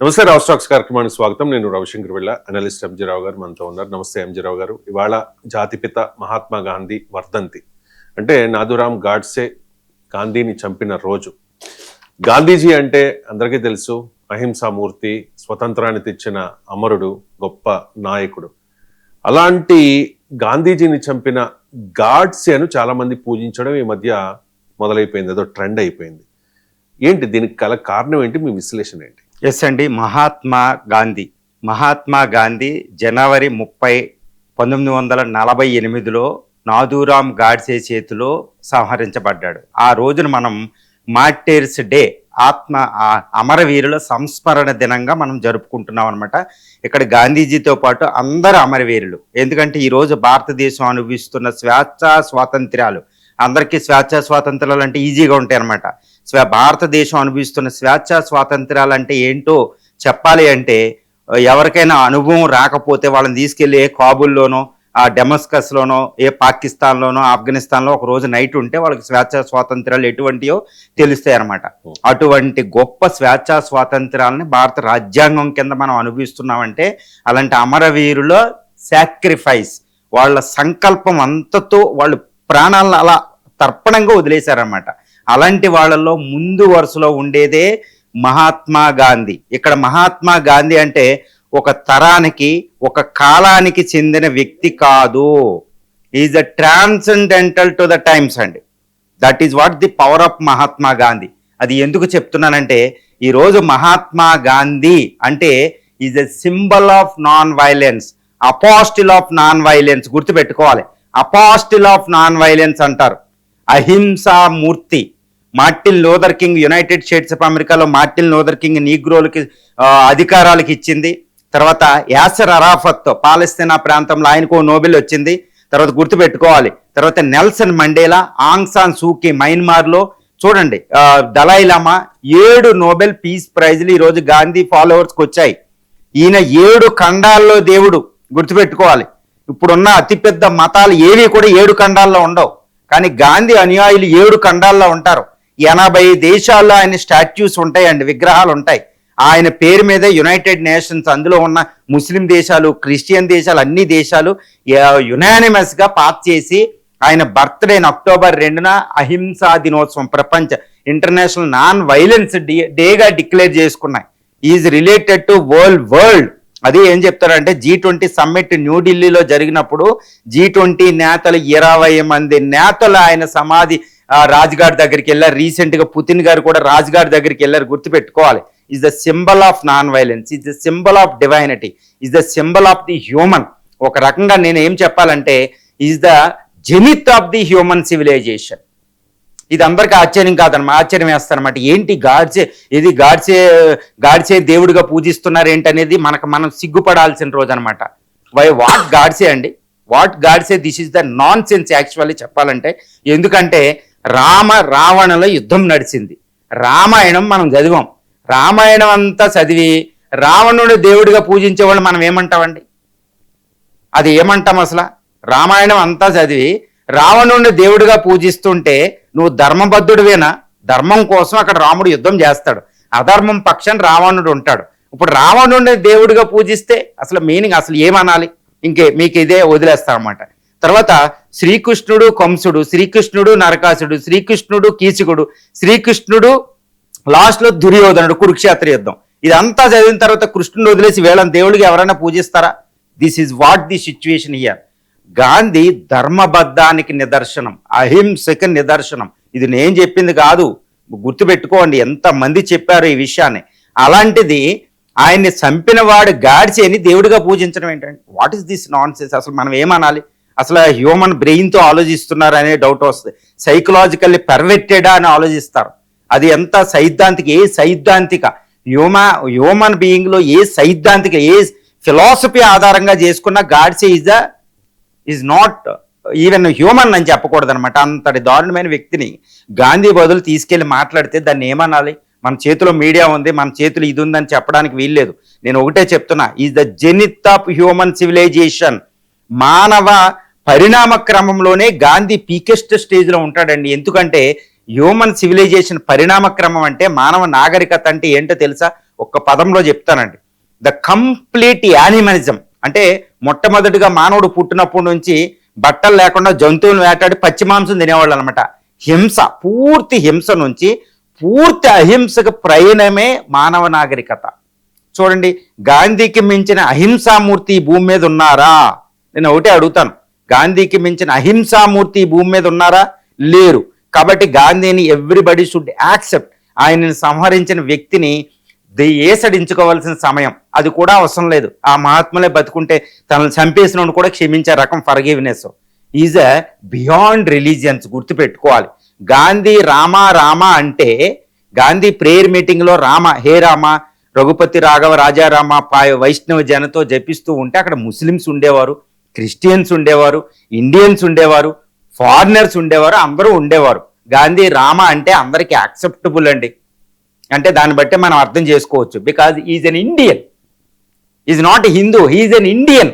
నమస్తే రావు స్టాక్స్ కార్యక్రమానికి స్వాగతం. నేను రవిశంకర్ వెళ్ళ అనలిస్ట్ ఎంజీరావు గారు మనతో ఉన్నారు. నమస్తే ఎంజీరావు గారు. ఇవాళ జాతిపిత మహాత్మా గాంధీ వర్ధంతి, అంటే నాథురామ్ గాడ్సే గాంధీని చంపిన రోజు. గాంధీజీ అంటే అందరికీ తెలుసు, అహింసామూర్తి, స్వతంత్రాన్ని తెచ్చిన అమరుడు, గొప్ప నాయకుడు. అలాంటి గాంధీజీని చంపిన గాడ్సేను చాలా మంది పూజించడం ఈ మధ్య మొదలైపోయింది, అదో ట్రెండ్ అయిపోయింది. ఏంటి దీనికి గల కారణం ఏంటి? మీ విశ్లేషణ ఏంటి? ఎస్ అండి, మహాత్మా గాంధీ జనవరి 30, 1948లో నాథూరామ్ గాడ్సే చేతిలో సంహరించబడ్డాడు. ఆ రోజున మనం మార్టైర్స్ డే, అమరవీరుల సంస్మరణ దినంగా మనం జరుపుకుంటున్నాం అనమాట. ఇక్కడ గాంధీజీతో పాటు అందరు అమరవీరులు. ఎందుకంటే ఈరోజు భారతదేశం అనుభవిస్తున్న స్వాతంత్ర్యాలు, అందరికీ స్వాతంత్రాలు అంటే ఈజీగా ఉంటాయి అనమాట. భారతదేశం అనుభవిస్తున్న స్వాతంత్రాలు అంటే ఏంటో చెప్పాలి అంటే, ఎవరికైనా అనుభవం రాకపోతే వాళ్ళని తీసుకెళ్ళి ఏ కాబుల్లోనో, ఆ డెమస్కస్లోనో, ఏ పాకిస్తాన్లోనో, ఆఫ్ఘనిస్తాన్లో ఒక రోజు నైట్ ఉంటే వాళ్ళకి స్వాతంత్రాలు ఎటువంటివో తెలుస్తాయి అనమాట. అటువంటి గొప్ప స్వాతంత్రాలని భారత రాజ్యాంగం కింద మనం అనుభవిస్తున్నామంటే, అలాంటి అమరవీరుల సాక్రిఫైస్, వాళ్ళ సంకల్పం అంతతో వాళ్ళు ప్రాణాలను అలా తర్పణంగా వదిలేశారన్నమాట. అలాంటి వాళ్ళల్లో ముందు వరుసలో ఉండేదే మహాత్మా గాంధీ. ఇక్కడ మహాత్మా గాంధీ అంటే ఒక తరానికి, ఒక కాలానికి చెందిన వ్యక్తి కాదు. Is a transcendental to the times అండి. That is what the power of Mahatma Gandhi. అది ఎందుకు చెప్తున్నానంటే, ఈరోజు మహాత్మా గాంధీ అంటే is a symbol of non violence, apostle of non violence. గుర్తుపెట్టుకోవాలి, అపోస్టిల్ ఆఫ్ నాన్ వైలెన్స్ అంటారు. అహింసా మూర్తి. Martin Luther King, united states of అమెరికాలో మార్టిన్ లూథర్ కింగ్ నీగ్రోలకి అధికారాలకు ఇచ్చింది. తర్వాత యాసర్ అరాఫత్ పాలస్తీనా ప్రాంతంలో ఆయనకు నోబెల్ వచ్చింది. తర్వాత గుర్తుపెట్టుకోవాలి, తర్వాత నెల్సన్ మండేలా, ఆంగ్ సాన్ సూకీ మయన్మార్లో. చూడండి, దలైలామా 7 నోబెల్ పీస్ ప్రైజ్లు ఈరోజు గాంధీ ఫాలోవర్స్కి వచ్చాయి. ఈయన 7 ఖండాల్లో దేవుడు. గుర్తుపెట్టుకోవాలి, ఇప్పుడున్న అతిపెద్ద మతాలు ఏవి కూడా 7 ఖండాల్లో ఉండవు, కానీ గాంధీ అనుయాయులు 7 ఖండాల్లో ఉంటారు. 80 దేశాల్లో ఆయన స్టాట్యూస్ ఉంటాయండి, విగ్రహాలు ఉంటాయి. ఆయన పేరు మీద యునైటెడ్ నేషన్స్, అందులో ఉన్న ముస్లిం దేశాలు, క్రిస్టియన్ దేశాలు, అన్ని దేశాలు యునానిమస్గా పాస్ చేసి ఆయన బర్త్డేని అక్టోబర్ 2న అహింసా దినోత్సవం, ప్రపంచ ఇంటర్నేషనల్ నాన్ వైలెన్స్ డేగా డిక్లేర్ చేసుకున్నాయి. Is related to world. అది ఏం చెప్తారంటే, G20 సమ్మిట్ న్యూఢిల్లీలో జరిగినప్పుడు G20 నేతలు 20 మంది నేతలు ఆయన సమాధి రాజ్ఘాట్ దగ్గరికి వెళ్ళారు. రీసెంట్గా పుతిన్ గారు కూడా రాజ్ఘాట్ దగ్గరికి వెళ్ళారు. గుర్తుపెట్టుకోవాలి, is the symbol of non violence, is the symbol of divinity, is the symbol of the human. ఒక రకంగా నేను ఏం చెప్పాలంటే, is the zenith of the human civilisation. ఇది అందరికీ ఆశ్చర్యం కాదన్నమాట, ఆశ్చర్యం వేస్తారనమాట. ఏంటి గాడ్సే దేవుడిగా పూజిస్తున్నారు ఏంటనేది మనం సిగ్గుపడాల్సిన రోజు అనమాట. వాట్ గాడ్సే అండి, what Godse, this is the non sense actually చెప్పాలంటే. ఎందుకంటే రావణుల యుద్ధం నడిచింది, రామాయణం మనం చదివాం. రామాయణం అంతా చదివి రావణుడు దేవుడిగా పూజించే వాళ్ళు మనం ఏమంటామండి? అది ఏమంటాం అసలు? రామాయణం అంతా చదివి రావణుడిని దేవుడిగా పూజిస్తుంటే నువ్వు ధర్మబద్ధుడివేనా? ధర్మం కోసం అక్కడ రాముడు యుద్ధం చేస్తాడు, అధర్మం పక్షం రావణుడు ఉంటాడు. ఇప్పుడు రావణుడిని దేవుడిగా పూజిస్తే అసలు మీనింగ్ అసలు ఏమనాలి? మీకు ఇదే వదిలేస్తారన్నమాట. తర్వాత శ్రీకృష్ణుడు కంసుడు, శ్రీకృష్ణుడు నరకాసుడు, శ్రీకృష్ణుడు కీచకుడు, శ్రీకృష్ణుడు లాస్ట్లో దుర్యోధనుడు, కురుక్షేత్ర యుద్ధం. ఇదంతా చదివిన తర్వాత కృష్ణుడు వదిలేసి వీళ్ళని దేవుడిగా ఎవరైనా పూజిస్తారా? This is what the situation here. Gandhi ధర్మబద్ధానికి నిదర్శనం, అహింసకి నిదర్శనం. ఇది నేను చెప్పింది కాదు, గుర్తుపెట్టుకోండి, ఎంతమంది చెప్పారు ఈ విషయాన్ని. అలాంటిది ఆయన్ని చంపిన వాడు గాడ్సేని దేవుడిగా పూజించడం ఏంటంటే, what is this non sense? అసలు మనం ఏమనాలి? అసలు హ్యూమన్ బ్రెయిన్తో ఆలోచిస్తున్నారు అనే డౌట్ వస్తుంది. సైకలాజికల్లీ పర్వెట్టెడా అని ఆలోచిస్తారు. అది ఎంత సైద్ధాంతిక హ్యూమన్ బీయింగ్లో ఏ సైద్ధాంతిక, ఏ ఫిలాసఫీ ఆధారంగా చేసుకున్న Godse is not even human అని చెప్పకూడదు అనమాట. అంతటి దారుణమైన వ్యక్తిని గాంధీ బదులు తీసుకెళ్లి మాట్లాడితే దాన్ని ఏమనాలి? మన చేతిలో మీడియా ఉంది, మన చేతిలో ఇది ఉందని చెప్పడానికి వీల్లేదు. నేను ఒకటే చెప్తున్నా, is the zenith of human civilisation. మానవ పరిణామ క్రమంలోనే గాంధీ పీకెస్ట్ స్టేజ్లో ఉంటాడండి. ఎందుకంటే హ్యూమన్ సివిలైజేషన్ పరిణామ క్రమం అంటే, మానవ నాగరికత అంటే ఏంటో తెలుసా? ఒక్క పదంలో చెప్తానండి. ద కంప్లీట్ యానిమలిజం అంటే మొట్టమొదటిగా మానవుడు పుట్టినప్పటి నుంచి బట్టలు లేకుండా జంతువులను వేటాడి పచ్చి మాంసం తినేవాళ్ళు అనమాట. హింస, పూర్తి హింస నుంచి పూర్తి అహింసకు ప్రయాణమే మానవ నాగరికత. చూడండి, గాంధీకి మించిన అహింసామూర్తి ఈ భూమి మీద ఉన్నారా? నేను ఒకటే అడుగుతాను, గాంధీకి మించిన అహింసామూర్తి ఈ భూమి మీద ఉన్నారా? లేరు. కాబట్టి గాంధీని ఎవ్రీబడి షుడ్ యాక్సెప్ట్. ఆయనని సంహరించిన వ్యక్తిని ఏసడించుకోవాల్సిన సమయం అది కూడా అవసరం లేదు. ఆ మహాత్ములే బతుకుంటే తనను చంపేసిన కూడా క్షమించే రకం forgiveness is a beyond religions. గుర్తుపెట్టుకోవాలి, గాంధీ రామ రామ అంటే గాంధీ ప్రేయర్ మీటింగ్లో రామ, హే రామ, రఘుపతి రాఘవ రాజారామ వైష్ణవ జనతో జపిస్తూ ఉంటే అక్కడ ముస్లిమ్స్ ఉండేవారు, క్రిస్టియన్స్ ఉండేవారు, ఇండియన్స్ ఉండేవారు, ఫారినర్స్ ఉండేవారు, అందరూ ఉండేవారు. గాంధీ రామ అంటే అందరికీ యాక్సెప్టబుల్ అండి. అంటే దాన్ని బట్టి మనం అర్థం చేసుకోవచ్చు. Because is an Indian, is not Hindu, he's an Indian.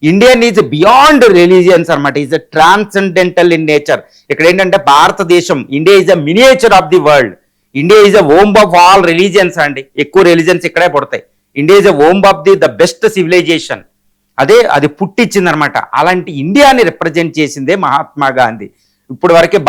Indian is beyond religions అనమాట. Is a transcendental in nature. ఇక్కడ ఏంటంటే Bharatadesam, India is a miniature of the world. India is a home of all religions అండి. ఎక్కువ religions ఇక్కడే పుడతాయి. India is a home of the best civilisation. అది పుట్టించింది అనమాట. అలాంటి ఇండియాని రిప్రజెంట్ చేసిందే మహాత్మా గాంధీ. ఇప్పుడు వరకే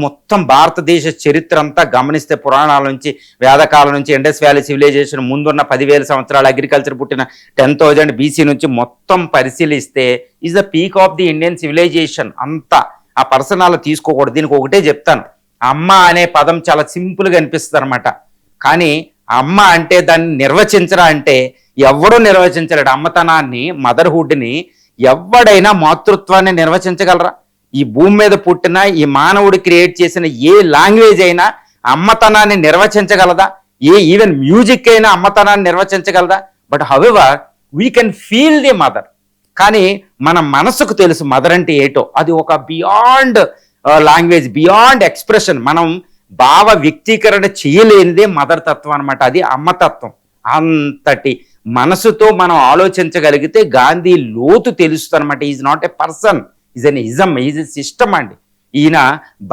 మొత్తం భారతదేశ చరిత్ర అంతా గమనిస్తే పురాణాల నుంచి, వేదకాలం నుంచి, ఇండస్ వ్యాలీ సివిలైజేషన్ ముందున్న 10,000 సంవత్సరాలు, అగ్రికల్చర్ పుట్టిన 10,000 BC నుంచి మొత్తం పరిశీలిస్తే is the peak of the Indian civilisation. అంతా ఆ పర్సనాలు తీసుకోకూడదు. దీనికి ఒకటే చెప్తాను, అమ్మ అనే పదం చాలా సింపుల్గా అనిపిస్తుంది అనమాట. కానీ అమ్మ అంటే దాన్ని నిర్వచించరా అంటే ఎవడూ నిర్వచించలేడు. అమ్మతనాన్ని, మదర్హుడ్ని ఎవడైనా మాతృత్వాన్ని నిర్వచించగలరా? ఈ భూమి మీద పుట్టిన ఈ మానవుడు క్రియేట్ చేసిన ఏ లాంగ్వేజ్ అయినా అమ్మతనాన్ని నిర్వచించగలదా? ఈవెన్ మ్యూజిక్ అయినా అమ్మతనాన్ని నిర్వచించగలదా? But however we can feel the mother. కానీ మన మనసుకు తెలుసు మదర్ అంటే ఏటో. అది ఒక బియాండ్ లాంగ్వేజ్, బియాండ్ ఎక్స్ప్రెషన్. మనం భావ వ్యక్తీకరణ చేయలేనిదే మదర్ తత్వం అనమాట. అది అమ్మతత్వం. అంతటి మనసుతో మనం ఆలోచించగలిగితే గాంధీ లోతు తెలుస్తుంది అనమాట. Is not a person, is an ism, is a system అండి. ఈయన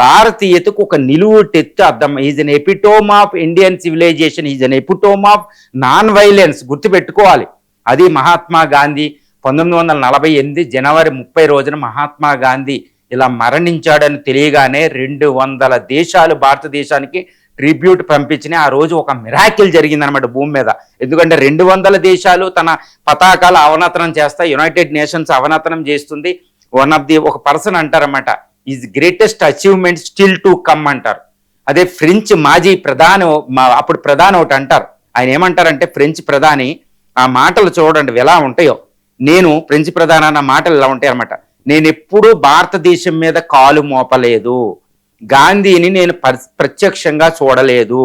భారతీయతకు ఒక నిలువుటెత్తు అర్థం. Is an epitome of Indian civilisation, is an epitome of non violence. గుర్తుపెట్టుకోవాలి, అది మహాత్మా గాంధీ. 1948 జనవరి 30 రోజున మహాత్మా గాంధీ ఇలా మరణించాడని తెలియగానే 200 దేశాలు భారతదేశానికి ట్రిబ్యూట్ పంపించిన ఆ రోజు ఒక మిరాకిల్ జరిగిందనమాట భూమి మీద. ఎందుకంటే 200 దేశాలు తన పతాకాలు అవనతనం చేస్తాయి, యునైటెడ్ నేషన్స్ అవనతనం చేస్తుంది. ఒక పర్సన్ అంటారన్నమాట, is greatest achievement still to come అంటారు. అదే ఫ్రెంచ్ మాజీ ప్రధాని, అప్పుడు ప్రధాని ఒకటి అంటారు. ఆయన ఏమంటారంటే, ఫ్రెంచ్ ప్రధాని, ఆ మాటలు చూడండి ఎలా ఉంటాయో. ఫ్రెంచ్ ప్రధాని అన్న మాటలు ఇలా ఉంటాయి అనమాట. నేను ఎప్పుడూ భారతదేశం మీద కాలు మోపలేదు, గాంధీని నేను ప్రత్యక్షంగా చూడలేదు,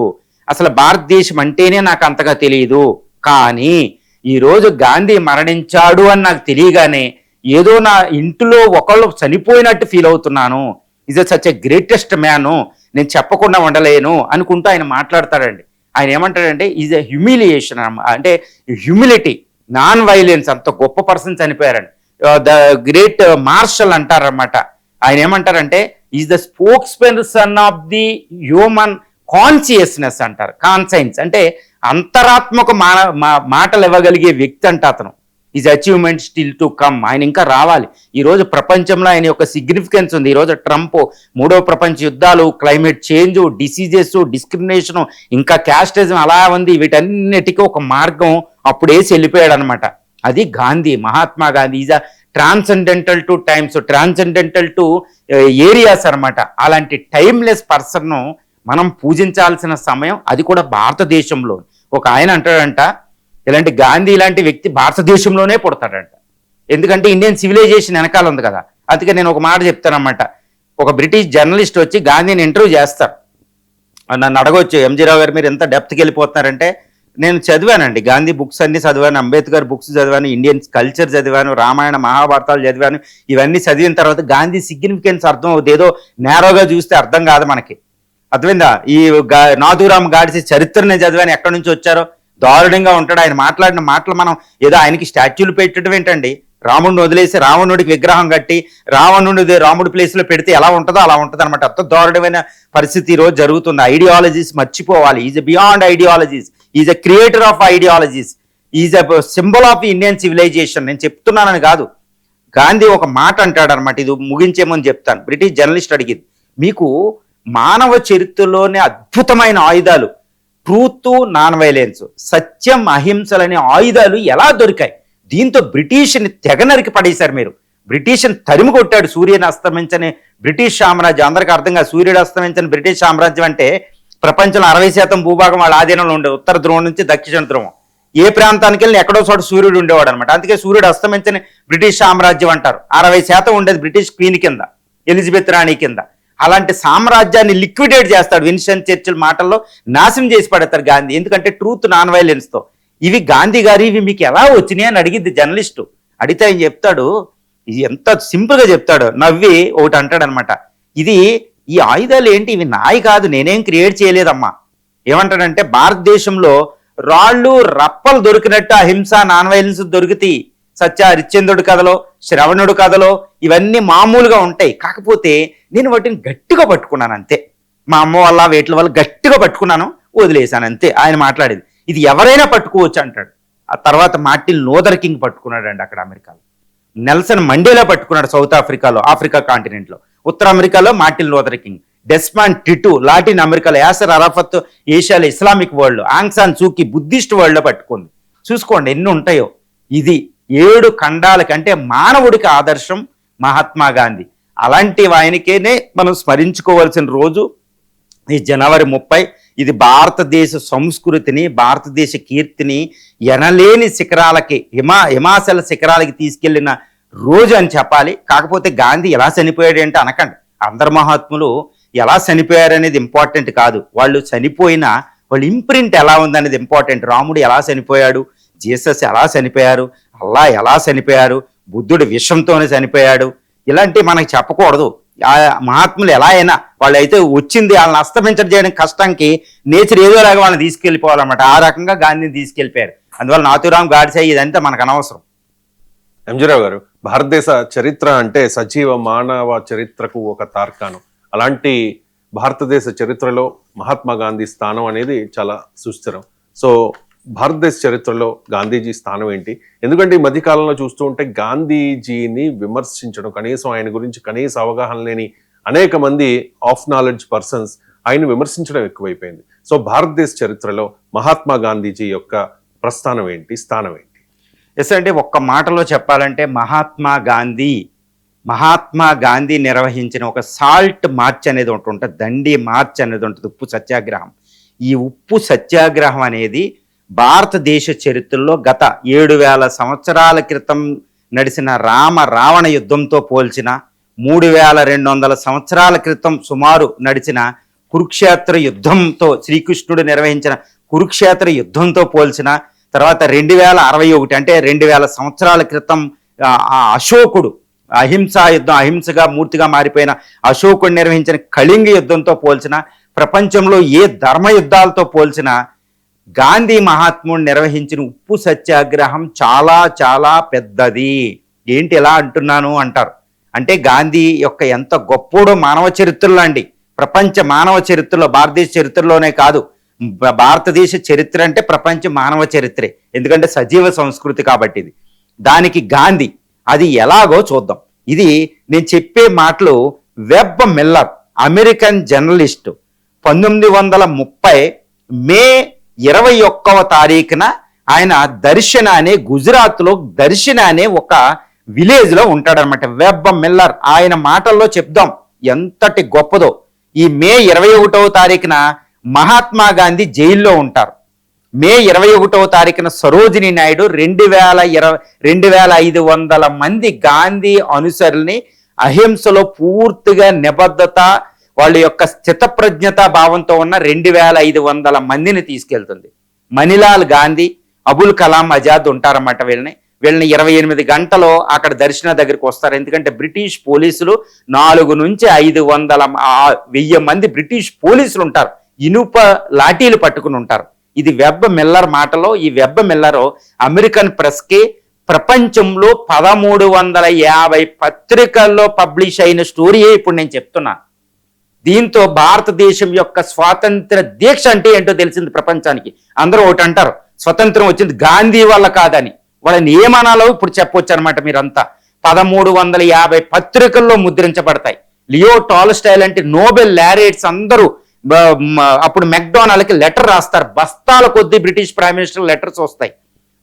అసలు భారతదేశం అంటేనే నాకు అంతగా తెలియదు. కానీ ఈరోజు గాంధీ మరణించాడు అని నాకు తెలియగానే ఏదో నా ఇంటిలో ఒకళ్ళు చనిపోయినట్టు ఫీల్ అవుతున్నాను. Is such a greatest man, నేను చెప్పకుండా ఉండలేను అనుకుంటూ ఆయన మాట్లాడతాడండి. ఆయన ఏమంటాడంటే ఈజ్ ఎ హ్యూమిలియేషన్, అంటే హ్యూమిలిటీ, నాన్ వైలెన్స్. అంత గొప్ప పర్సన్ చనిపోయారండి. ద గ్రేట్ మార్షల్ అంటారన్నమాట. ఆయన ఏమంటారంటే is the spokes person of the human consciousness అంటారు. కాన్సైన్స్ అంటే అంతరాత్మక మాటలు ఇవ్వగలిగే వ్యక్తి అంట అతను. Is achievement still to come. ఆయన ఇంకా రావాలి. ఈరోజు ప్రపంచంలో ఆయన యొక్క సిగ్నిఫికెన్స్ ఉంది. ఈరోజు ట్రంప్, 3వ ప్రపంచ యుద్ధాలు, క్లైమేట్ చేంజ్, డిసీజెస్, డిస్క్రిమినేషన్, ఇంకా క్యాస్టిజం అలా ఉంది. వీటన్నిటికీ ఒక మార్గం అప్పుడేసి వెళ్ళిపోయాడు అనమాట. అది Gandhi, Mahatma Gandhi. Is a transcendental two times, transcendental to areas అనమాట. అలాంటి టైమ్లెస్ పర్సన్ను మనం పూజించాల్సిన సమయం, అది కూడా భారతదేశంలో. ఒక ఆయన అంటాడంట, ఇలాంటి గాంధీ లాంటి వ్యక్తి భారతదేశంలోనే పుడతాడంట. ఎందుకంటే ఇండియన్ సివిలైజేషన్ వెనకాల ఉంది కదా. అందుకే నేను ఒక మాట చెప్తానమాట. ఒక బ్రిటిష్ జర్నలిస్ట్ వచ్చి గాంధీని ఇంటర్వ్యూ చేస్తారు. నన్ను అడగొచ్చు, ఎంజీ రావు గారు మీరు ఎంత డెప్త్కి వెళ్ళిపోతున్నారంటే, నేను చదివానండి, గాంధీ బుక్స్ అన్ని చదివాను, అంబేద్కర్ బుక్స్ చదివాను, ఇండియన్ కల్చర్ చదివాను, రామాయణ మహాభారతాలు చదివాను. ఇవన్నీ చదివిన తర్వాత గాంధీ సిగ్నిఫికెన్స్ అర్థం అవుతుంది. ఏదో నేరోగా చూస్తే అర్థం కాదు మనకి, అర్థమైందా? ఈ నాథూరామ్ గాడ్సే చరిత్రనే చదివాను, ఎక్కడి నుంచి వచ్చారో దారుణంగా ఉంటాడు. ఆయన మాట్లాడిన మాటలు మనం ఏదో ఆయనకి స్టాచ్యూలు పెట్టడం ఏంటండి? రాముడిని వదిలేసి రావణుడికి విగ్రహం కట్టి రాముడి ప్లేస్లో పెడితే ఎలా ఉంటుందో అలా ఉంటుంది అనమాట. అంత దారుణమైన పరిస్థితి ఈరోజు జరుగుతుంది. ఐడియాలజీస్ మర్చిపోవాలి. Is beyond ideologies. Is a creator of ideologies, is a symbol of Indian civilisation. నేను చెప్తున్నానని కాదు, గాంధీ ఒక మాట అంటాడు అనమాట. ఇది ముగించేమని చెప్తాను. బ్రిటిష్ జర్నలిస్ట్ అడిగింది, మీకు మానవ చరిత్రలోనే అద్భుతమైన ఆయుధాలు ట్రూత్, నాన్ వైలెన్స్, సత్యం, అహింసలనే ఆయుధాలు ఎలా దొరికాయి? దీంతో బ్రిటిష్ని తెగ నరికి పడేశారు మీరు. బ్రిటిష్ని తరిమి కొట్టాడు. సూర్యుని అస్తమించని బ్రిటిష్ సామ్రాజ్యం, అందరికీ అర్థం కాదు. సూర్యుడు అస్తమించని బ్రిటిష్ సామ్రాజ్యం అంటే ప్రపంచంలో 60% భూభాగం వాళ్ళ ఆధీనంలో ఉండేది, ఉత్తర ధ్రువం నుంచి దక్షిణ ధ్రువం. ఏ ప్రాంతానికి వెళ్ళి ఎక్కడో చోట సూర్యుడు ఉండేవాడు అనమాట. అందుకే సూర్యుడు అస్తమించని బ్రిటిష్ సామ్రాజ్యం అంటారు. 60% ఉండేది బ్రిటిష్ క్వీన్ కింద, ఎలిజబెత్ రాణి కింద. అలాంటి సామ్రాజ్యాన్ని లిక్విడేట్ చేస్తాడు. విన్స్టన్ చర్చిల్ మాటల్లో నాశనం చేసి పడతారు గాంధీ. ఎందుకంటే ట్రూత్, నాన్ వైలెన్స్ తో. ఇవి గాంధీ గారు ఇవి మీకు ఎలా వచ్చినాయి అని అడిగిద్ది జర్నలిస్టు. అడిగితే ఆయన చెప్తాడు, ఇది ఎంత సింపుల్ గా చెప్తాడు, నవ్వి ఒకటి అంటాడు అనమాట. ఈ ఆయుధాలు ఏంటి, ఇవి నాయి కాదు, నేనేం క్రియేట్ చేయలేదమ్మా. ఏమంటాడంటే, భారతదేశంలో రాళ్ళు రప్పలు దొరికినట్టు అహింస, నాన్ వైలెన్స్ దొరుకుతాయి. సత్య హరిశ్చంద్రుడి కథలో, శ్రవణుడు కథలో ఇవన్నీ మామూలుగా ఉంటాయి. కాకపోతే నేను వాటిని గట్టిగా పట్టుకున్నాను అంతే. మా అమ్మ వల్ల వేట్ల వల్ల గట్టిగా పట్టుకున్నాను, వదిలేశాను అంతే. ఆయన మాట్లాడేది ఇది ఎవరైనా పట్టుకోవచ్చు అంటాడు. ఆ తర్వాత మార్టిన్ లూథర్ కింగ్ పట్టుకున్నాడు అండి అక్కడ అమెరికాలో. నెల్సన్ మండేలా పట్టుకున్నాడు సౌత్ ఆఫ్రికాలో, ఆఫ్రికా కాంటినెంట్లో. ఉత్తర అమెరికాలో Martin Luther king. Desmond Titu Latin అమెరికాలో, Acer Arafat ఏషియాలో Islamic world, ఆంగ్ San Suu Kyi Buddhist వరల్డ్లో పట్టుకుంది. చూసుకోండి ఎన్ని ఉంటాయో. ఇది 7 ఖండాలకి, అంటే మానవుడికి ఆదర్శం మహాత్మా గాంధీ. అలాంటి ఆయనకేనే మనం స్మరించుకోవాల్సిన రోజు ఈ జనవరి 30. ఇది భారతదేశ సంస్కృతిని, భారతదేశ కీర్తిని ఎనలేని శిఖరాలకి, హిమాచల శిఖరాలకి తీసుకెళ్లిన రోజు అని చెప్పాలి. కాకపోతే గాంధీ ఎలా చనిపోయాడు అంటే అనకండి. అందరు మహాత్ములు ఎలా చనిపోయారు అనేది ఇంపార్టెంట్ కాదు, వాళ్ళు చనిపోయిన వాళ్ళ ఇంప్రింట్ ఎలా ఉందనేది ఇంపార్టెంట్. రాముడు ఎలా చనిపోయాడు, జీసస్ ఎలా చనిపోయారు, అల్లా ఎలా చనిపోయారు, బుద్ధుడు విషంతోనే చనిపోయాడు, ఇలాంటివి మనకి చెప్పకూడదు. ఆ మహాత్ములు ఎలా అయినా వాళ్ళు అయితే వచ్చింది వాళ్ళని అస్తమించడం చేయడం కష్టానికి నేచర్ ఏదోలాగా వాళ్ళని తీసుకెళ్ళిపోవాలన్నమాట. ఆ రకంగా గాంధీని తీసుకెళ్ళిపోయారు. అందువల్ల నాథూరాం గాడ్సే ఇదంతా మనకు అనవసరం. ఎంజీరావు గారు, భారతదేశ చరిత్ర అంటే సజీవ మానవ చరిత్రకు ఒక తార్కాణం. అలాంటి భారతదేశ చరిత్రలో మహాత్మా గాంధీ స్థానం అనేది చాలా సుస్థిరం. సో భారతదేశ చరిత్రలో గాంధీజీ స్థానం ఏంటి? ఎందుకంటే ఈ మధ్యకాలంలో చూస్తూ ఉంటే గాంధీజీని విమర్శించడం, కనీసం ఆయన గురించి కనీస అవగాహన లేని అనేక మంది ఆఫ్ నాలెడ్జ్ పర్సన్స్ ఆయన విమర్శించడం ఎక్కువైపోయింది. సో భారతదేశ చరిత్రలో మహాత్మా గాంధీజీ యొక్క ప్రస్థానం ఏంటి, స్థానం ఏంటి? ఎస్ అంటే ఒక్క మాటలో చెప్పాలంటే మహాత్మా గాంధీ నిర్వహించిన ఒక సాల్ట్ మార్చ్ అనేది ఒకటి ఉంటుంది, దండి మార్చ్ అనేది ఉంటుంది, ఉప్పు సత్యాగ్రహం. ఈ ఉప్పు సత్యాగ్రహం అనేది భారతదేశ చరిత్రలో గత 7000 సంవత్సరాల క్రితం నడిచిన రావణ యుద్ధంతో పోల్చిన, 3200 సంవత్సరాల క్రితం సుమారు నడిచిన కురుక్షేత్ర యుద్ధంతో, శ్రీకృష్ణుడు నిర్వహించిన కురుక్షేత్ర యుద్ధంతో పోల్చిన, తర్వాత 2061 అంటే 2000 సంవత్సరాల క్రితం అశోకుడు అహింసా యుద్ధం, అహింసగా మూర్తిగా మారిపోయిన అశోకుడు నిర్వహించిన కళింగ యుద్ధంతో పోల్చిన, ప్రపంచంలో ఏ ధర్మ యుద్ధాలతో పోల్చిన గాంధీ మహాత్ముడు నిర్వహించిన ఉప్పు సత్యాగ్రహం చాలా చాలా పెద్దది. ఏంటి ఎలా అంటున్నాను అంటారు అంటే, గాంధీ యొక్క ఎంత గొప్పోడో మానవ చరిత్రలో అండి, ప్రపంచ మానవ చరిత్రలో, భారతదేశ చరిత్రలోనే కాదు, భారతదేశ చరిత్ర అంటే ప్రపంచ మానవ చరిత్రే. ఎందుకంటే సజీవ సంస్కృతి కాబట్టి ఇది. దానికి గాంధీ అది ఎలాగో చూద్దాం. ఇది నేను చెప్పే మాటలు వెబ్ మిల్లర్, అమెరికన్ జర్నలిస్టు, 1930 మే 21వ తారీఖున ఆయన దర్శన అనే గుజరాత్లో దర్శన అనే ఒక విలేజ్ లో ఉంటాడనమాట. వెబ్ మిల్లర్ ఆయన మాటల్లో చెప్దాం ఎంతటి గొప్పదో. ఈ మే 21వ తారీఖున మహాత్మా గాంధీ జైల్లో ఉంటారు. మే 21వ తారీఖున సరోజినీ నాయుడు 2500 మంది గాంధీ అనుసరుల్ని అహింసలో పూర్తిగా నిబద్ధత, వాళ్ళ యొక్క స్థితప్రజ్ఞత భావంతో ఉన్న 2500 మందిని తీసుకెళ్తుంది. మణిలాల్ గాంధీ, అబుల్ కలాం ఆజాద్ ఉంటారన్నమాట. వీళ్ళని 28 గంటలో అక్కడ దర్శన దగ్గరికి వస్తారు. ఎందుకంటే బ్రిటిష్ పోలీసులు 400 నుంచి 500 మంది బ్రిటిష్ పోలీసులు ఉంటారు, ఇనుప లాఠీలు పట్టుకుని ఉంటారు. ఇది వెబ్ మిల్లర్ మాటలో. ఈ వెబ్ మిల్లర్ అమెరికన్ ప్రెస్ కి ప్రపంచంలో 1350 పత్రికల్లో పబ్లిష్ అయిన స్టోరీయే ఇప్పుడు నేను చెప్తున్నా. దీంతో భారతదేశం యొక్క స్వాతంత్ర దీక్ష అంటే ఏంటో తెలిసింది ప్రపంచానికి. అందరూ ఒకటి అంటారు, స్వతంత్రం వచ్చింది గాంధీ వల్ల కాదని. వాళ్ళని ఏమనాలో ఇప్పుడు చెప్పొచ్చు అనమాట. మీరంతా 1350 పత్రికల్లో ముద్రించబడతాయి. లియో టాల్స్టాయ్ లాంటి నోబెల్ లారేట్స్ అందరూ అప్పుడు మెక్డొనాల్డ్కి లెటర్ రాస్తారు. బస్తాల కొద్దీ బ్రిటిష్ ప్రైమ్ మినిస్టర్ లెటర్స్ వస్తాయి.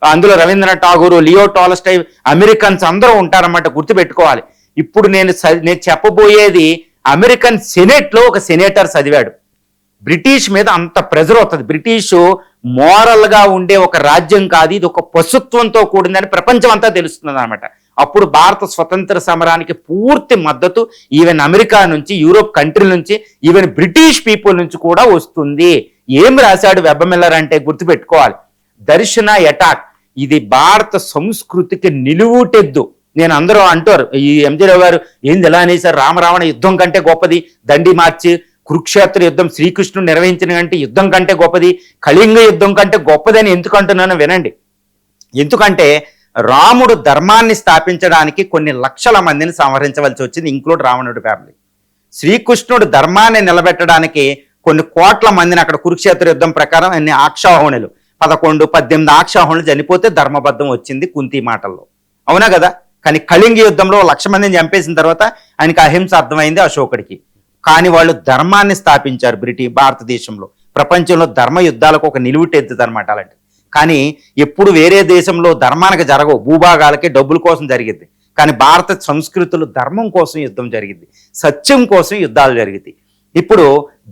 అందులో Rabindranath Tagore, Leo Tolstoy, Americans అందరూ ఉంటారన్నమాట. గుర్తుపెట్టుకోవాలి. ఇప్పుడు నేను చెప్పబోయేది అమెరికన్ సెనేట్ లో ఒక సెనేటర్ చదివాడు. బ్రిటిష్ మీద అంత ప్రెజర్ అవుతుంది. బ్రిటిష్ మోరల్ గా ఉండే ఒక రాజ్యం కాదు, ఇది ఒక పశుత్వంతో కూడిందని ప్రపంచం అంతా తెలుస్తుంది అనమాట. అప్పుడు భారత స్వతంత్ర సమరానికి పూర్తి మద్దతు ఈవెన్ అమెరికా నుంచి, యూరోప్ కంట్రీ నుంచి, ఈవెన్ బ్రిటిష్ పీపుల్ నుంచి కూడా వస్తుంది. ఏం రాశాడు వెబ్ మిల్లర్ అంటే గుర్తుపెట్టుకోవాలి, దర్శన అటాక్. ఇది భారత సంస్కృతికి నిలువుటెద్దు. నేను అందరూ అంటారు, ఈ ఎంజీ రావు గారు ఏంది ఎలా అనేసారు, రామరావణ యుద్ధం కంటే గొప్పది, దండి మార్చి, కురుక్షేత్ర యుద్ధం శ్రీకృష్ణుడు నిర్వహించిన కంటే యుద్ధం కంటే గొప్పది, కళింగ యుద్ధం కంటే గొప్పదని ఎందుకు అంటున్నానో వినండి. ఎందుకంటే రాముడు ధర్మాన్ని స్థాపించడానికి కొన్ని లక్షల మందిని సంహరించవలసి వచ్చింది, ఇంక్లూడ్ రావణుడి ఫ్యామిలీ. శ్రీకృష్ణుడు ధర్మాన్ని నిలబెట్టడానికి కొన్ని కోట్ల మందిని అక్కడ కురుక్షేత్ర యుద్ధం ప్రకారం అన్ని ఆక్షాహుణులు 11, 18 ఆక్షాహుణులు చనిపోతే ధర్మబద్ధం వచ్చింది కుంతి మాటల్లో. అవునా కదా? కానీ కళింగ యుద్ధంలో 1,00,000 మందిని చంపేసిన తర్వాత ఆయనకి అహింస అర్థమైంది అశోకుడికి. కానీ వాళ్ళు ధర్మాన్ని స్థాపించారు భారతదేశంలో. ప్రపంచంలో ధర్మ యుద్ధాలకు ఒక నిలువుటెద్దుది అనమాట అలాంటి. కానీ ఎప్పుడు వేరే దేశంలో ధర్మానికి జరగవు, భూభాగాలకి డబ్బుల కోసం జరిగింది. కానీ భారత సంస్కృతులు ధర్మం కోసం యుద్ధం జరిగింది, సత్యం కోసం యుద్ధాలు జరిగింది. ఇప్పుడు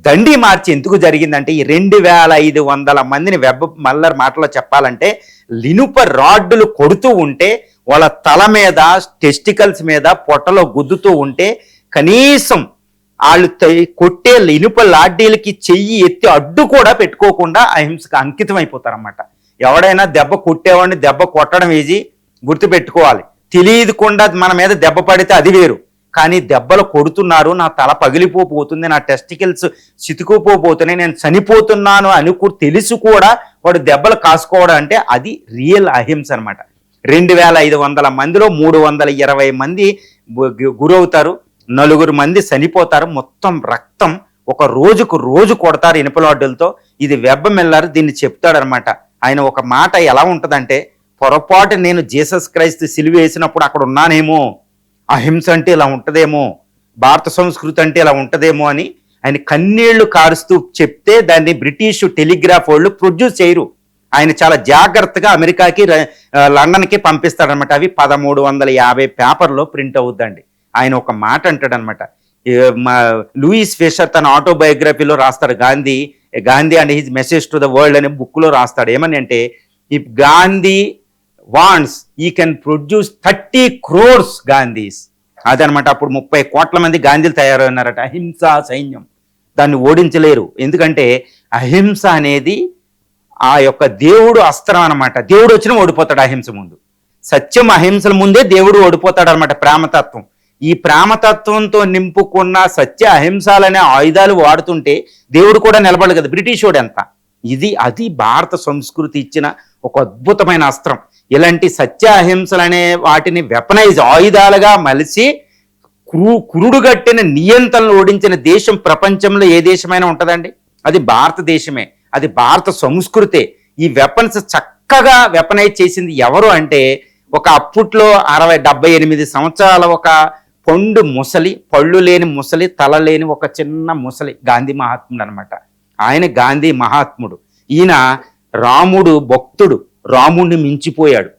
దండి మార్చి ఎందుకు జరిగిందంటే ఈ 2500 మందిని వెబ్ మల్లర్ మాటలో చెప్పాలంటే లినుప రాడ్డులు కొడుతూ ఉంటే, వాళ్ళ తల మీద, టెస్టికల్స్ మీద, పొట్టలో గుద్దుతూ ఉంటే కనీసం వాళ్ళు కొట్టే ఇనుప లాడ్డీలకి చెయ్యి ఎత్తి అడ్డు కూడా పెట్టుకోకుండా అహింసకు అంకితం అయిపోతారన్నమాట. ఎవడైనా దెబ్బ కొట్టేవాడిని దెబ్బ కొట్టడం ఈజీ, గుర్తుపెట్టుకోవాలి. తెలియకుండా మన మీద దెబ్బ పడితే అది వేరు. కానీ దెబ్బలు కొడుతున్నారు, నా తల పగిలిపోతుంది, నా టెస్టికల్స్ చితుకుపోతున్నాయి, నేను చనిపోతున్నాను అని తెలుసు కూడా వాడు దెబ్బలు కాసుకోవడం అంటే అది రియల్ అహింస అనమాట. 2500 మందిలో 320 మంది గురవుతారు, 4 మంది చనిపోతారు. మొత్తం రక్తం ఒక రోజు కొడతారు ఇనుపలాడ్డులతో. ఇది వెబ్ మిల్లర్ దీన్ని చెప్తాడనమాట. ఆయన ఒక మాట ఎలా ఉంటుందంటే, పొరపాటు నేను జీసస్ క్రైస్తు సిలువ వేసినప్పుడు అక్కడ ఉన్నానేమో, అహింస అంటే ఇలా ఉంటుందేమో, భారత సంస్కృతి అంటే ఇలా ఉంటుందేమో అని ఆయన కన్నీళ్లు కారుస్తూ చెప్తే దాన్ని బ్రిటిష్ టెలిగ్రాఫ్ వాళ్ళు ప్రొడ్యూస్ చేయరు. ఆయన చాలా జాగ్రత్తగా అమెరికాకి, లండన్కి పంపిస్తాడనమాట. అవి 1350 పేపర్లో ప్రింట్ అవుద్దండి. ఆయన ఒక మాట అంటాడనమాట. లూయిస్ ఫిషర్ తన ఆటోబయోగ్రఫీలో రాస్తాడు, Gandhi and his message to the world అనే బుక్లో రాస్తాడు. ఏమని అంటే, ఇఫ్ గాంధీ వాంట్స్ ఈ కెన్ ప్రొడ్యూస్ 30 crores గాంధీస్. అదనమాట. అప్పుడు 30 కోట్ల మంది గాంధీలు తయారన్నారట. అహింస సైన్యం దాన్ని ఓడించలేరు. ఎందుకంటే అహింస అనేది ఆ యొక్క దేవుడు అస్త్రం అనమాట. దేవుడు వచ్చినా ఓడిపోతాడు అహింస ముందు. సత్యం అహింసల ముందే దేవుడు ఓడిపోతాడు అనమాట. ప్రేమతత్వం, ఈ ప్రేమతత్వంతో నింపుకున్న సత్య అహింసాలనే ఆయుధాలు వాడుతుంటే దేవుడు కూడా నిలబడదు కదా, బ్రిటిష్ వాడు ఎంత. అది భారత సంస్కృతి ఇచ్చిన ఒక అద్భుతమైన అస్త్రం. ఇలాంటి సత్య అహింసలనే వాటిని వెపనైజ్ ఆయుధాలుగా మలిసి కురుడుగట్టిన నియంత్రణలు ఓడించిన దేశం ప్రపంచంలో ఏ దేశమైనా ఉంటుందండి, అది భారతదేశమే. అది భారత సంస్కృతే. ఈ వెపన్స్ చక్కగా వెపనైజ్ చేసింది ఎవరు అంటే, ఒక అప్పట్లో 78 సంవత్సరాల ఒక పండు ముసలి, పళ్ళు లేని ముసలి, తల లేని ఒక చిన్న ముసలి, గాంధీ మహాత్ముడు అనమాట. ఆయన గాంధీ మహాత్ముడు. ఈయన రాముడు భక్తుడు, రాముడిని మించిపోయాడు.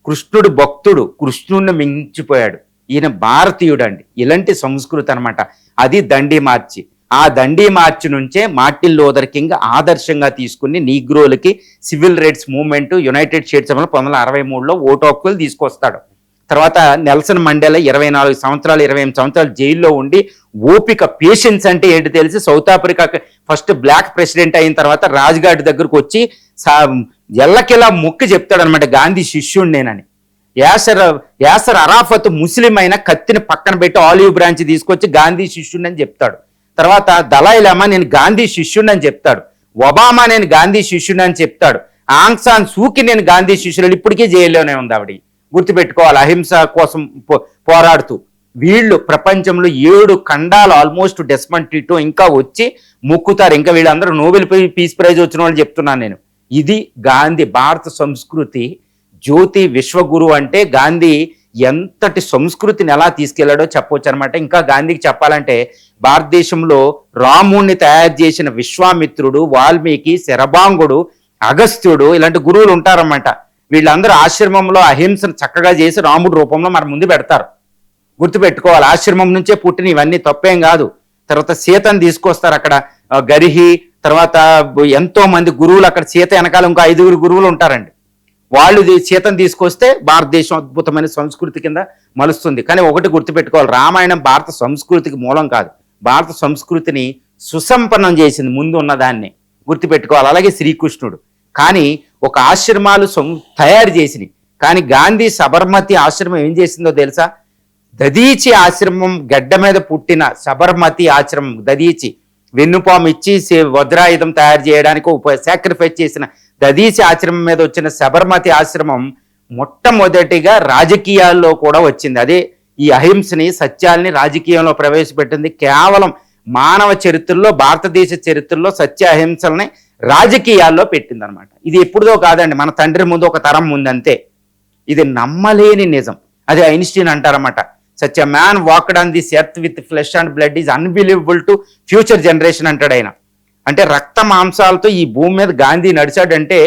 కృష్ణుడు భక్తుడు, కృష్ణుడిని మించిపోయాడు. ఈయన భారతీయుడు అండి. ఇలాంటి సంస్కృతి అనమాట. అది దండి మార్చి. ఆ దండి మార్చి నుంచే మార్టిన్ లూథర్ కింగ్ ఆదర్శంగా తీసుకుని నీగ్రోలకి civil rights movement united states 1963లో ఓటు హక్కులు తీసుకొస్తాడు. తర్వాత నెల్సన్ మండేలా 24 సంవత్సరాలు 28 సంవత్సరాలు జైల్లో ఉండి ఓపిక, పేషెన్స్ అంటే ఏంటి తెలిసి సౌత్ ఆఫ్రికాకి ఫస్ట్ బ్లాక్ ప్రెసిడెంట్ అయిన తర్వాత రాజ్ఘాట్ దగ్గరకు వచ్చి ఎల్లకెలా మొక్కి చెప్తాడనమాట, గాంధీ శిష్యుడు నేనని. యాసర్ అరాఫత్ ముస్లిం అయిన కత్తిని పక్కన పెట్టి ఆలివ్ బ్రాంచ్ తీసుకొచ్చి గాంధీ శిష్యుడిని అని చెప్తాడు. తర్వాత దలాయి లామా నేను గాంధీ శిష్యుడిని అని చెప్తాడు. ఒబామా నేను గాంధీ శిష్యుడిని అని చెప్తాడు. ఆంగ్ సాన్ సూకి నేను గాంధీ శిష్యుడు, ఇప్పటికీ జైల్లోనే ఉంది ఆవిడ. గుర్తుపెట్టుకోవాలి, అహింస కోసం పోరాడుతూ. వీళ్ళు ప్రపంచంలో 7 ఖండాలు ఆల్మోస్ట్ డెస్మండ్ టిటో ఇంకా వచ్చి మొక్కుతారు. ఇంకా వీళ్ళందరూ నోబెల్ పీస్ ప్రైజ్ వచ్చిన వాళ్ళు చెప్తున్నాను నేను. ఇది గాంధీ భారత సంస్కృతి జ్యోతి విశ్వగురు. అంటే గాంధీ ఎంతటి సంస్కృతిని ఎలా తీసుకెళ్లాడో చెప్పవచ్చు అనమాట. ఇంకా గాంధీకి చెప్పాలంటే భారతదేశంలో రాముణ్ణి తయారు చేసిన విశ్వామిత్రుడు, వాల్మీకి, శరభాంగుడు, అగస్త్యుడు ఇలాంటి గురువులు ఉంటారన్నమాట. వీళ్ళందరూ ఆశ్రమంలో అహింసను చక్కగా చేసి రాముడి రూపంలో మన ముందు పెడతారు. గుర్తుపెట్టుకోవాలి, ఆశ్రమం నుంచే పుట్టిన ఇవన్నీ తప్పేం కాదు. తర్వాత సీతను తీసుకొస్తారు అక్కడ, గరిహి, తర్వాత ఎంతో మంది గురువులు అక్కడ. సీత వెనకాల ఇంకో 5 గురువులు ఉంటారండి. వాళ్ళు సీతను తీసుకొస్తే భారతదేశం అద్భుతమైన సంస్కృతి కింద మలుస్తుంది. కానీ ఒకటి గుర్తుపెట్టుకోవాలి, రామాయణం భారత సంస్కృతికి మూలం కాదు, భారత సంస్కృతిని సుసంపన్నం చేసింది ముందు ఉన్నదాన్ని గుర్తుపెట్టుకోవాలి. అలాగే శ్రీకృష్ణుడు కానీ ఒక ఆశ్రమాలు తయారు చేసినాయి. కానీ గాంధీ సబర్మతి ఆశ్రమం ఏం చేసిందో తెలుసా? దదీచి ఆశ్రమం గడ్డ మీద పుట్టిన సబర్మతి ఆశ్రమం, దదీచి వెన్నుపాము ఇచ్చి వజ్రాయుధం తయారు చేయడానికి సాక్రిఫైస్ చేసిన దదీచి ఆశ్రమం మీద వచ్చిన సబర్మతి ఆశ్రమం మొట్టమొదటిగా రాజకీయాల్లో కూడా వచ్చింది. అదే ఈ అహింసని, సత్యాల్ని రాజకీయంలో ప్రవేశపెట్టింది. కేవలం మానవ చరిత్రలో, భారతదేశ చరిత్రలో సత్య అహింసల్ని రాజకీయాల్లో పెట్టిందనమాట. ఇది ఎప్పుడుదో కాదండి, మన తండ్రి ముందు ఒక తరం ముందు అంతే. ఇది నమ్మలేని నిజం. అది ఐన్స్టీన్ అంటారన్నమాట. Such a man walked on this earth with flesh and blood is unbelievable to future generation అంటాడు ఆయన. అంటే రక్త మాంసాలతో ఈ భూమి మీద గాంధీ నడిచాడంటే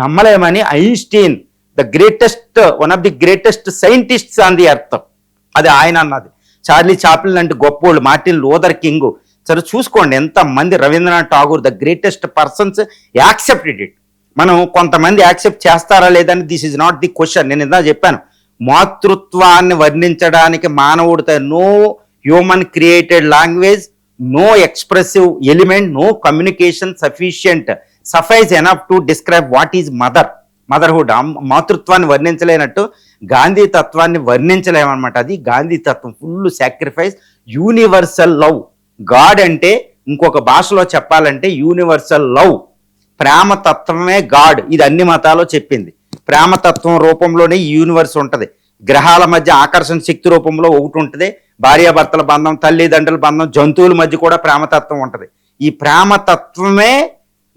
నమ్మలేమని Einstein, the greatest, one of the greatest scientists on the earth, అది ఆయన అన్నది. చార్లీ చాప్లిన్ లాంటి గొప్పోళ్ళు, మార్టిన్ లూథర్ కింగ్, సరే చూసుకోండి ఎంతమంది, Rabindranath Tagore, the greatest persons accepted it. మనం కొంతమంది యాక్సెప్ట్ చేస్తారా లేదని, this is not the question. నేను ఇందా చెప్పాను, మాతృత్వాన్ని వర్ణించడానికి మానవుడితో no human created language, no expressive element, no communication sufficient suffice enough to describe what is motherhood. మాతృత్వాన్ని వర్ణించలేనట్టు గాంధీ తత్వాన్ని వర్ణించలేమన్నమాట. అది గాంధీ తత్వం, full sacrifice, universal love. God అంటే ఇంకొక భాషలో చెప్పాలంటే యూనివర్సల్ లవ్, ప్రేమతత్వమే గాడ్. ఇది అన్ని మతాల్లో చెప్పింది. ప్రేమతత్వం రూపంలోనే ఈ యూనివర్స్ ఉంటుంది. గ్రహాల మధ్య ఆకర్షణ శక్తి రూపంలో ఒకటి ఉంటుంది, భార్యాభర్తల బంధం, తల్లిదండ్రుల బంధం, జంతువుల మధ్య కూడా ప్రేమతత్వం ఉంటుంది. ఈ ప్రేమతత్వమే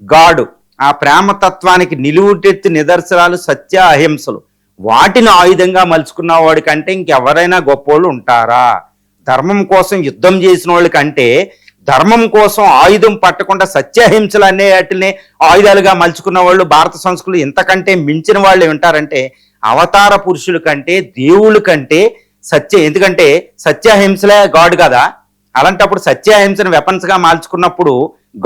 గాడు. ఆ ప్రేమతత్వానికి నిలువుటెత్తి నిదర్శనాలు సత్య అహింసలు. వాటిని ఆయుధంగా మలుచుకున్న వాడి కంటే ఇంకెవరైనా గొప్పోళ్ళు ఉంటారా? ధర్మం కోసం యుద్ధం చేసిన వాళ్ళ కంటే ధర్మం కోసం ఆయుధం పట్టకుండా సత్యహింసలు అనే వాటిని ఆయుధాలుగా మలుచుకున్న వాళ్ళు భారత సంస్కృతి ఇంతకంటే మించిన వాళ్ళు ఉంటారంటే అవతార పురుషుల కంటే, దేవుళ్ళ కంటే ఎందుకంటే సత్యహింసలే గాడ్ కదా. అలాంటప్పుడు సత్యహింసను వెపన్స్ గా మార్చుకున్నప్పుడు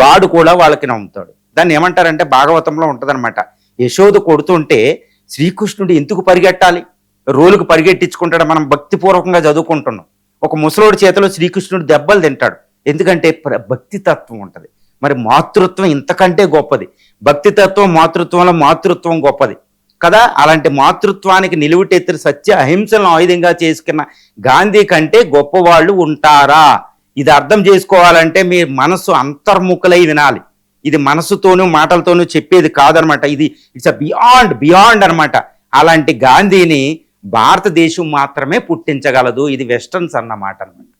గాడ్ కూడా వాళ్ళకి నమ్ముతాడు. దాన్ని ఏమంటారంటే భాగవతంలో ఉంటదన్నమాట. యశోద కొడుతుంటే శ్రీకృష్ణుడు ఎందుకు పరిగెట్టాలి, రోలుకు పరిగెట్టించుకుంటాడు. మనం భక్తిపూర్వకంగా చదువుకుంటున్నాం. ఒక ముసలోడి చేతిలో శ్రీకృష్ణుడు దెబ్బలు తింటాడు, ఎందుకంటే భక్తి తత్వం ఉంటుంది. మరి మాతృత్వం ఇంతకంటే గొప్పది. భక్తి తత్వం మాతృత్వంలో మాతృత్వం గొప్పది కదా. అలాంటి మాతృత్వానికి నిలువుటెత్తిన సత్య అహింసలను ఆయుధంగా చేసుకున్న గాంధీ కంటే గొప్పవాళ్ళు ఉంటారా? ఇది అర్థం చేసుకోవాలంటే మీ మనసు అంతర్ముఖులై వినాలి. ఇది మనసుతోనూ మాటలతోనూ చెప్పేది కాదనమాట. ఇది ఇట్స్ అ బియాండ్ అనమాట. అలాంటి గాంధీని భారతదేశం మాత్రమే పుట్టించగలదు. ఇది వెస్టర్న్స్ అన్నమాట అనమాట.